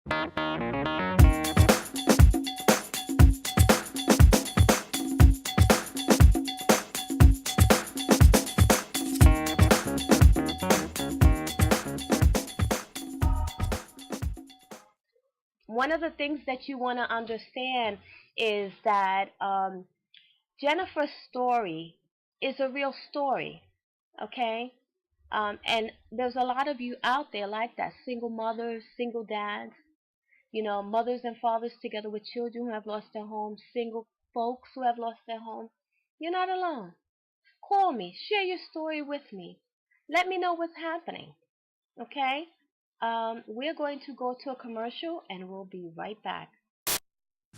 One of the things that you want to understand is that Jennifer's story is a real story, okay? And there's a lot of you out there like that, single mothers, single dads, mothers and fathers together with children who have lost their homes, single folks who have lost their homes. You're not alone. Call me, share your story with me. Let me know what's happening, okay? We're going to go to a commercial and we'll be right back.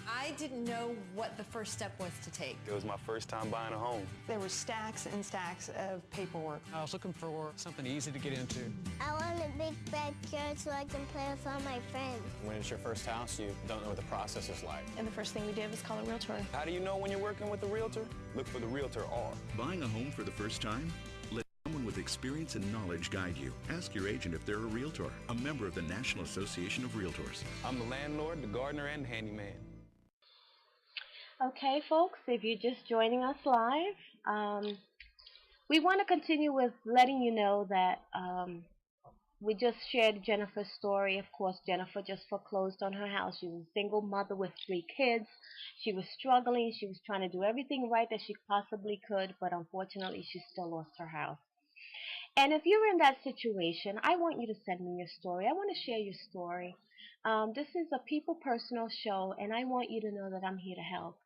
I didn't know what the first step was to take. It was my first time buying a home. There were stacks and stacks of paperwork. I was looking for something easy to get into. I want a big backyard so I can play with all my friends. When it's your first house, you don't know what the process is like. And the first thing we did was call a realtor. How do you know when you're working with a realtor? Look for the Realtor R. Buying a home for the first time? Let someone with experience and knowledge guide you. Ask your agent if they're a realtor, a member of the National Association of Realtors. I'm the landlord, the gardener, and the handyman. Okay, folks, if you're just joining us live, we want to continue with letting you know that we just shared Jennifer's story. Of course, Jennifer just foreclosed on her house. She was a single mother with 3 kids. She was struggling. She was trying to do everything right that she possibly could, but unfortunately, she still lost her house. And if you're in that situation, I want you to send me your story. I want to share your story. This is a people personal show, and I want you to know that I'm here to help.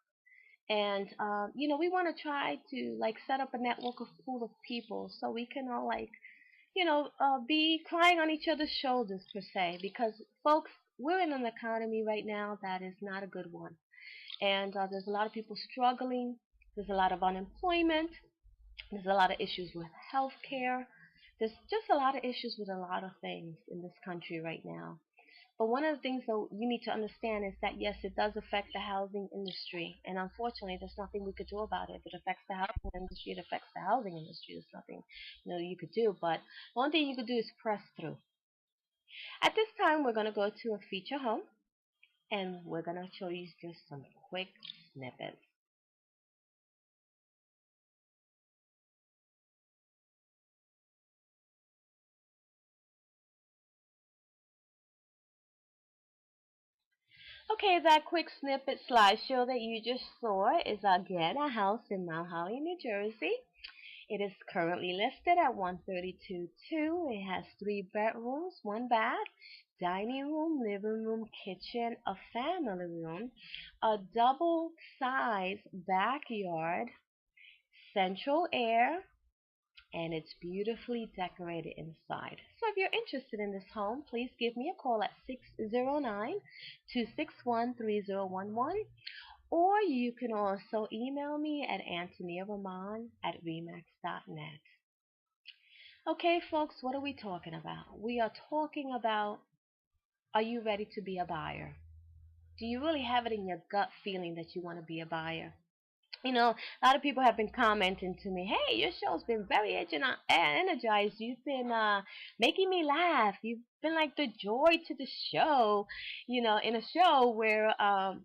And we want to try to set up a network of pool of people so we can all be crying on each other's shoulders per se, because folks, we're in an economy right now that is not a good one, and there's a lot of people struggling. There's a lot of unemployment. There's a lot of issues with health care. There's just a lot of issues with a lot of things in this country right now. But one of the things that you need to understand is that, yes, it does affect the housing industry. And unfortunately, there's nothing we could do about it. If it affects the housing industry, it affects the housing industry. There's nothing you could do. But one thing you could do is press through. At this time, we're going to go to a feature home. And we're going to show you just some quick snippets. Okay, that quick snippet slideshow that you just saw is again a house in Mount Holly, New Jersey. It is currently listed at 132.2. It has 3 bedrooms, 1 bath, dining room, living room, kitchen, a family room, a double size backyard, central air, and it's beautifully decorated inside. So if you're interested in this home, please give me a call at 609-261-3011, or you can also email me at antoniaramon@remax.net. Okay, folks, what are we talking about? We are talking about, are you ready to be a buyer? Do you really have it in your gut feeling that you want to be a buyer? A lot of people have been commenting to me, hey, your show's been very energized. You've been making me laugh. You've been like the joy to the show, in a show where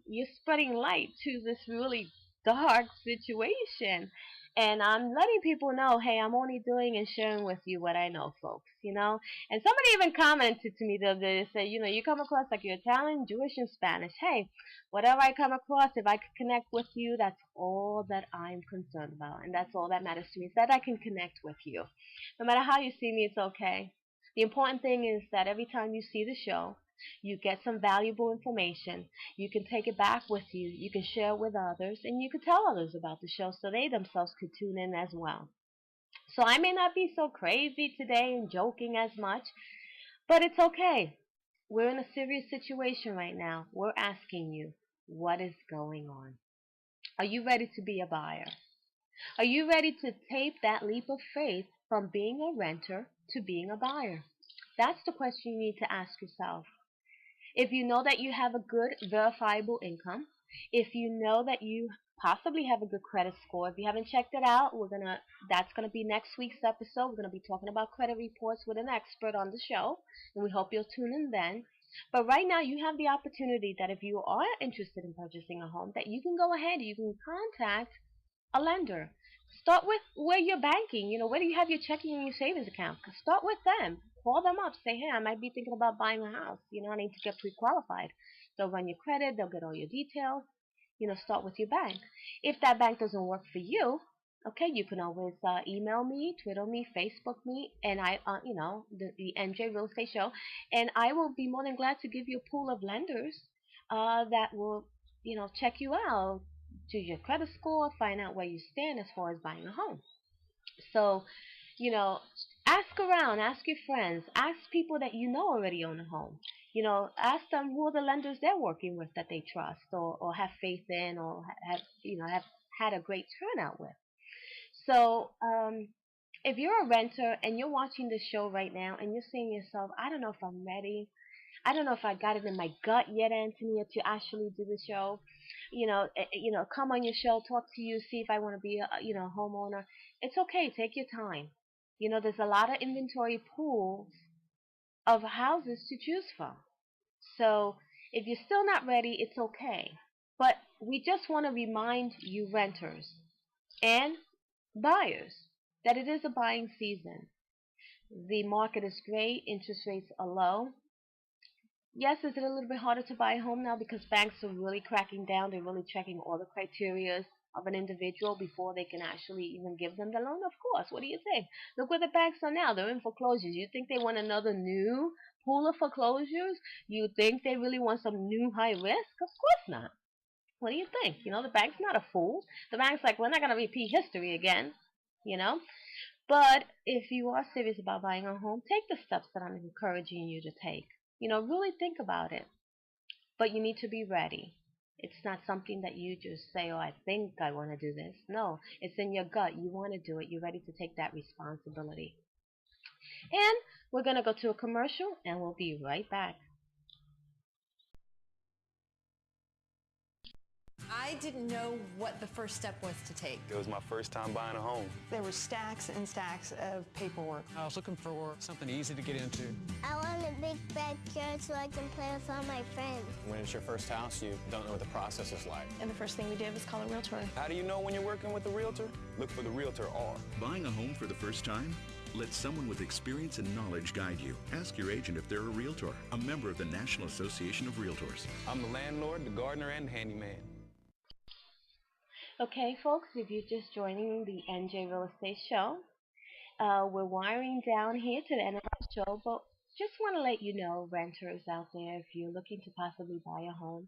you're spreading light to this really dark situation. And I'm letting people know, hey, I'm only doing and sharing with you what I know, folks, And somebody even commented to me the other day, they say, you come across like you're Italian, Jewish, and Spanish. Hey, whatever I come across, if I can connect with you, that's all that I'm concerned about. And that's all that matters to me, is that I can connect with you. No matter how you see me, it's okay. The important thing is that every time you see the show, you get some valuable information. You can take it back with you. You can share it with others, and you can tell others about the show so they themselves could tune in as well. So I may not be so crazy today and joking as much, but it's okay. We're in a serious situation right now. We're asking you, what is going on? Are you ready to be a buyer? Are you ready to take that leap of faith from being a renter to being a buyer? That's the question you need to ask yourself. If you know that you have a good verifiable income, if you know that you possibly have a good credit score, if you haven't checked it out, that's gonna be next week's episode. We're gonna be talking about credit reports with an expert on the show, and we hope you'll tune in then. But right now you have the opportunity that if you are interested in purchasing a home, that you can go ahead, you can contact a lender. Start with where you're banking, where do you have your checking and your savings account? Start with them. Call them up. Say, hey, I might be thinking about buying a house. I need to get pre-qualified. They'll run your credit. They'll get all your details. Start with your bank. If that bank doesn't work for you, okay, you can always email me, Twitter me, Facebook me, and the NJ Real Estate Show, and I will be more than glad to give you a pool of lenders that will, check you out, do your credit score, find out where you stand as far as buying a home. So, ask around, ask your friends, ask people that you know already own a home. Ask them who are the lenders they're working with that they trust or have faith in or have had a great turnout with. So, if you're a renter and you're watching this show right now and you're saying to yourself, I don't know if I'm ready. I don't know if I got it in my gut yet, Antonia, to actually do the show. Come on your show, talk to you, see if I want to be a homeowner. It's okay. Take your time. There's a lot of inventory pools of houses to choose from. So if you're still not ready, it's okay. But we just want to remind you renters and buyers that it is a buying season. The market is great. Interest rates are low. Yes, is it a little bit harder to buy a home now because banks are really cracking down? They're really checking all the criteria of an individual before they can actually even give them the loan? Of course. What do you think? Look where the banks are now. They're in foreclosures. You think they want another new pool of foreclosures? You think they really want some new high risk? Of course not. What do you think? The bank's not a fool. The bank's like, we're not going to repeat history again, But if you are serious about buying a home, take the steps that I'm encouraging you to take. Really think about it. But you need to be ready. It's not something that you just say, oh, I think I want to do this. No, it's in your gut. You want to do it. You're ready to take that responsibility. And we're going to go to a commercial, and we'll be right back. I didn't know what the first step was to take. It was my first time buying a home. There were stacks and stacks of paperwork. I was looking for something easy to get into. I want a big backyard so I can play with all my friends. When it's your first house, you don't know what the process is like. And the first thing we did was call a realtor. How do you know when you're working with a realtor? Look for the Realtor R. Buying a home for the first time? Let someone with experience and knowledge guide you. Ask your agent if they're a realtor, a member of the National Association of Realtors. I'm the landlord, the gardener, and handyman. Okay, folks, if you're just joining the NJ Real Estate Show, we're wiring down here to the end of our show, but just want to let you know, renters out there, if you're looking to possibly buy a home,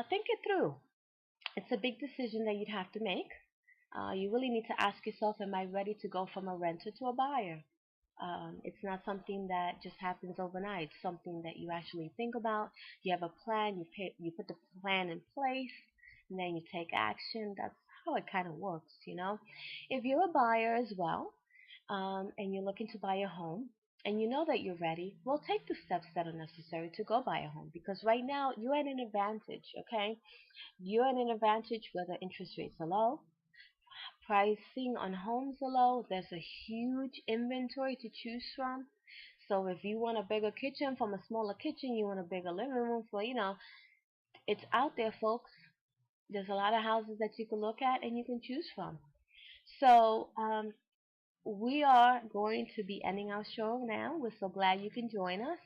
think it through. It's a big decision that you'd have to make. You really need to ask yourself, am I ready to go from a renter to a buyer? It's not something that just happens overnight. It's something that you actually think about. You have a plan, you put the plan in place, and then you take action. That's how it kind of works, If you're a buyer as well, and you're looking to buy a home, and you know that you're ready, well, take the steps that are necessary to go buy a home. Because right now, you're at an advantage, okay? You're at an advantage where the interest rates are low, pricing on homes are low, there's a huge inventory to choose from. So if you want a bigger kitchen from a smaller kitchen, you want a bigger living room for, it's out there, folks. There's a lot of houses that you can look at and you can choose from. So we are going to be ending our show now. We're so glad you can join us.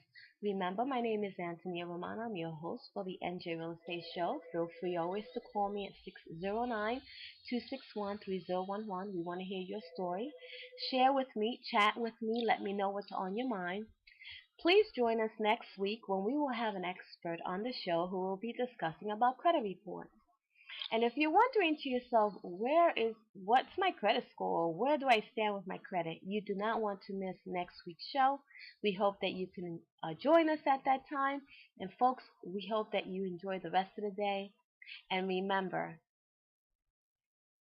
Remember, my name is Antonia Romano. I'm your host for the NJ Real Estate Show. Feel free always to call me at 609-261-3011. We want to hear your story. Share with me, chat with me, let me know what's on your mind. Please join us next week when we will have an expert on the show who will be discussing about credit reports. And if you're wondering to yourself, what's my credit score? Where do I stand with my credit? You do not want to miss next week's show. We hope that you can join us at that time. And folks, we hope that you enjoy the rest of the day. And remember,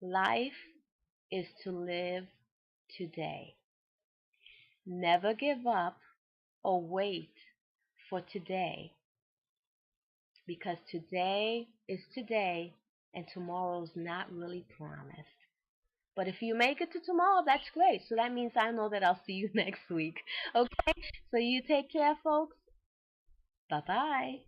life is to live today. Never give up or wait for today. Because today is today. And tomorrow's not really promised. But if you make it to tomorrow, that's great. So that means I know that I'll see you next week. Okay? So you take care, folks. Bye-bye.